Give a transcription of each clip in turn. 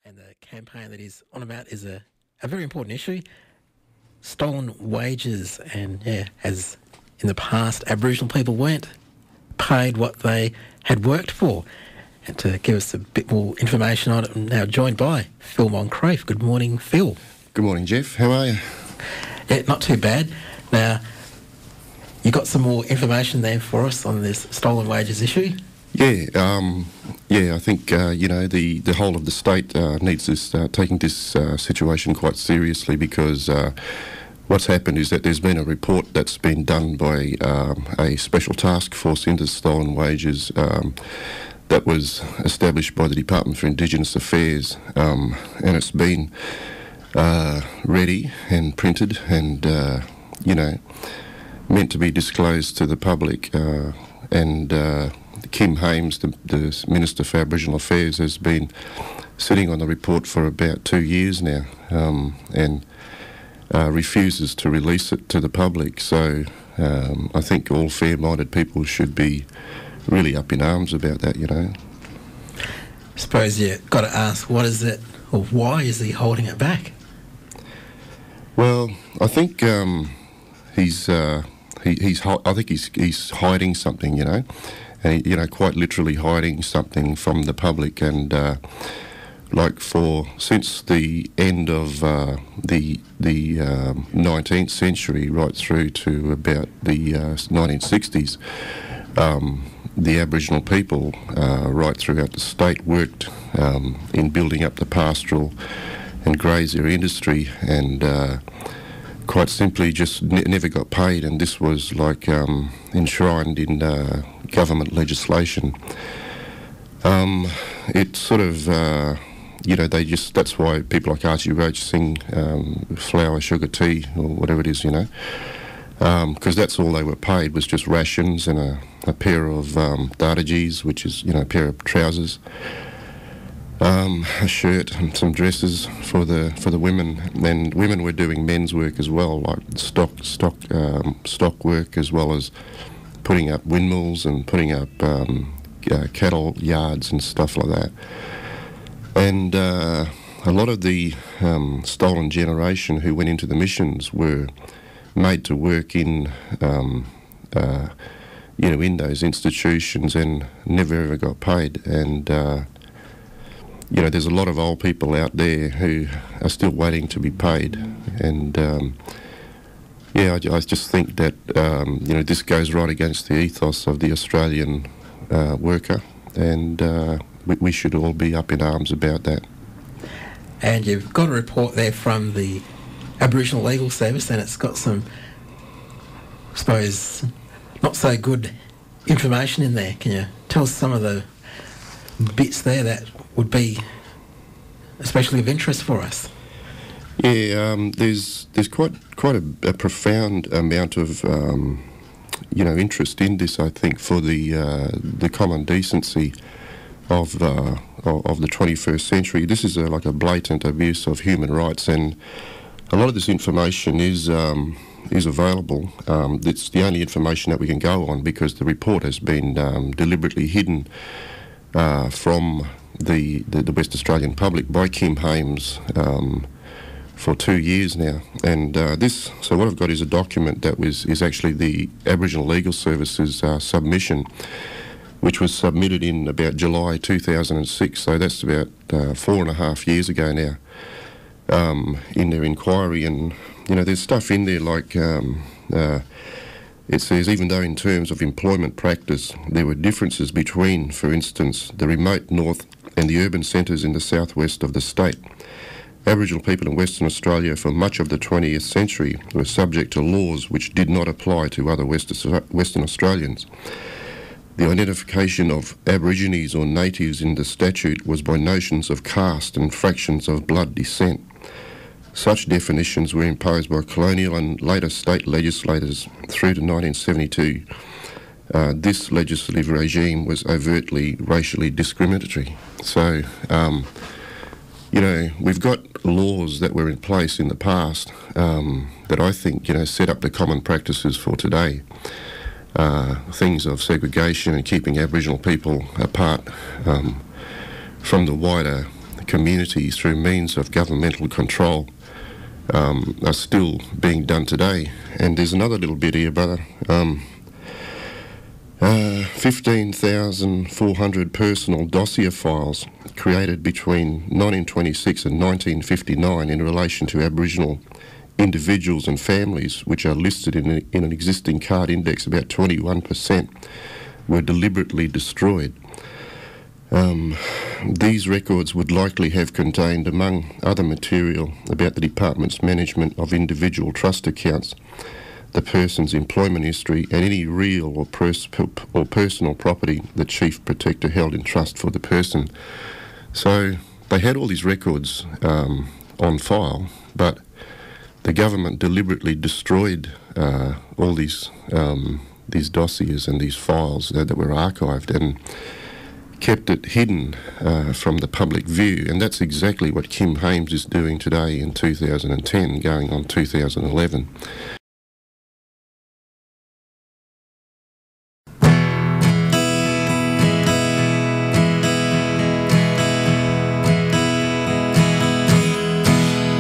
And the campaign that he's on about is a very important issue, stolen wages. And yeah, as in the past, Aboriginal people weren't paid what they had worked for. And to give us a bit more information on it, I'm now joined by Phil Moncrief. Good morning, Phil. Good morning, Jeff. How are you? Yeah, not too bad. Now, you got some more information there for us on this stolen wages issue? I think the whole of the state needs this taking this situation quite seriously, because what's happened is that there's been a report that's been done by a special task force into stolen wages that was established by the Department for Indigenous Affairs, and it's been ready and printed and meant to be disclosed to the public, and Kim Hames, the Minister for Aboriginal Affairs, has been sitting on the report for about 2 years now, and refuses to release it to the public. So I think all fair-minded people should be really up in arms about that, I suppose you've got to ask, what is it, or why is he holding it back? Well, I think he's hiding something, and quite literally hiding something from the public. And since the end of the 19th century right through to about the 1960s, the Aboriginal people right throughout the state worked in building up the pastoral and grazier industry, and quite simply just never got paid. And this was enshrined in government legislation. It sort of, that's why people like Archie Roach sing flour, sugar, tea, or whatever it is, because that's all they were paid, was just rations and a pair of dardagees, which is, a pair of trousers, a shirt and some dresses for the women. And women were doing men's work as well, like stock work, as well as putting up windmills and putting up cattle yards and stuff like that. And a lot of the stolen generation who went into the missions were made to work in in those institutions and never ever got paid. And there's a lot of old people out there who are still waiting to be paid. And I just think that this goes right against the ethos of the Australian worker, and we should all be up in arms about that. And you've got a report there from the Aboriginal Legal Service, and it's got some, I suppose, not so good information in there. Can you tell us some of the bits there that would be especially of interest for us? Yeah, there's quite a profound amount of interest in this, I think, for the common decency of the 21st century. This is like a blatant abuse of human rights, and a lot of this information is available. It's the only information that we can go on, because the report has been deliberately hidden from the West Australian public by Kim Hames for 2 years now. And so what I've got is a document that is actually the Aboriginal Legal Service's submission, which was submitted in about July 2006, so that's about 4.5 years ago now, in their inquiry. And there's stuff in there like it says, even though in terms of employment practice there were differences between, for instance, the remote north and the urban centres in the southwest of the state, Aboriginal people in Western Australia for much of the 20th century were subject to laws which did not apply to other Western Australians. The identification of Aborigines or natives in the statute was by notions of caste and fractions of blood descent. Such definitions were imposed by colonial and later state legislators through to 1972. This legislative regime was overtly racially discriminatory. So, we've got laws that were in place in the past that I think, set up the common practices for today. Things of segregation and keeping Aboriginal people apart from the wider community through means of governmental control are still being done today. And there's another little bit here, brother. 15,400 personal dossier files created between 1926 and 1959 in relation to Aboriginal individuals and families, which are listed in an existing card index. About 21% were deliberately destroyed. These records would likely have contained, among other material, about the department's management of individual trust accounts, the person's employment history, and any real or personal property the Chief Protector held in trust for the person. So they had all these records on file, but the government deliberately destroyed all these dossiers and these files that were archived and kept it hidden from the public view. And that's exactly what Kim Hames is doing today in 2010, going on 2011.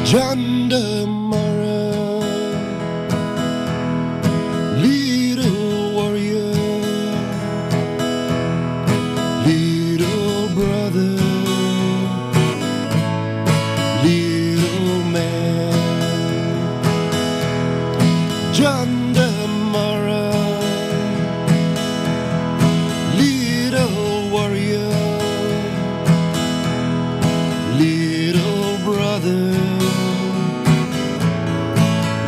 Tjandamurra, little warrior, little brother, little man. Tjandamurra, little warrior, little brother,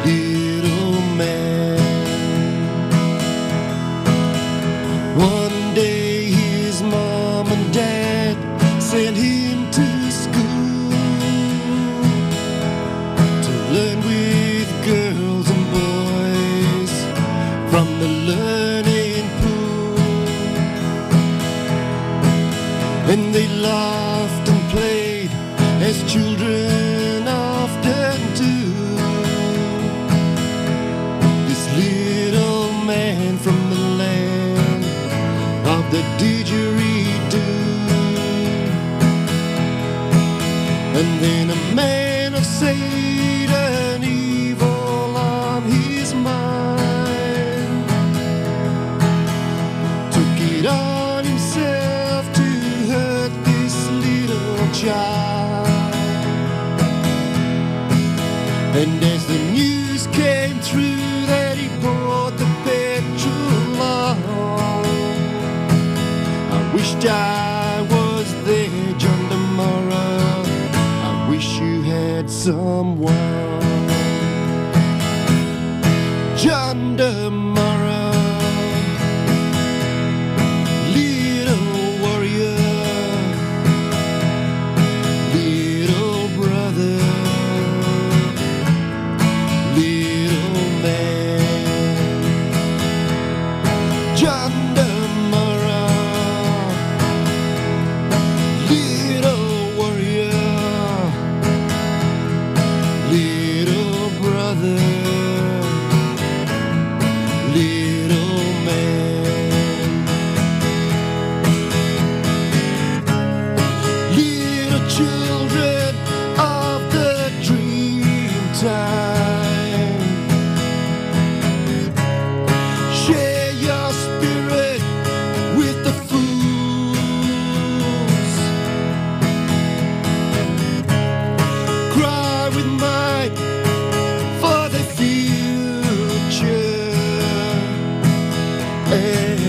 little man. One day his mom and dad sent him to school to learn with girls and boys from the learning pool. And they laughed and played as children often do. Little man from the land of the didgeridoo. And then a man of Satan, evil on his mind, took it on himself to hurt this little child. And as the news came through that he brought the petrol on, I wished I was there, Tjandamurra. I wish you had someone. Tjandamurra, little warrior, little brother, little man. Tjandamurra, little warrior, little brother, little man. Little children of the dream time, share your spirit with the fools. Cry with might for the future, and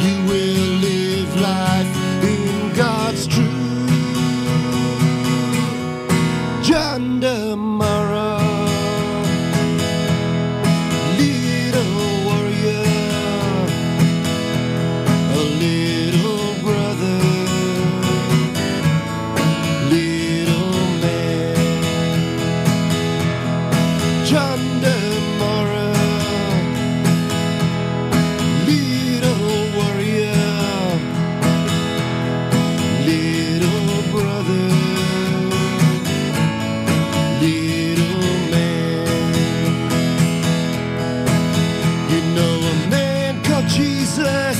you will live life in God's truth. Tjandamurra, little warrior, a little brother, little man. Tjandamurra, little warrior, little brother, little man. You know, a man called Jesus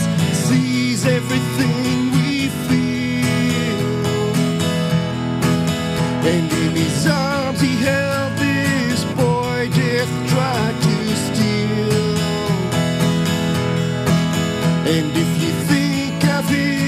sees everything we feel. And if you think I've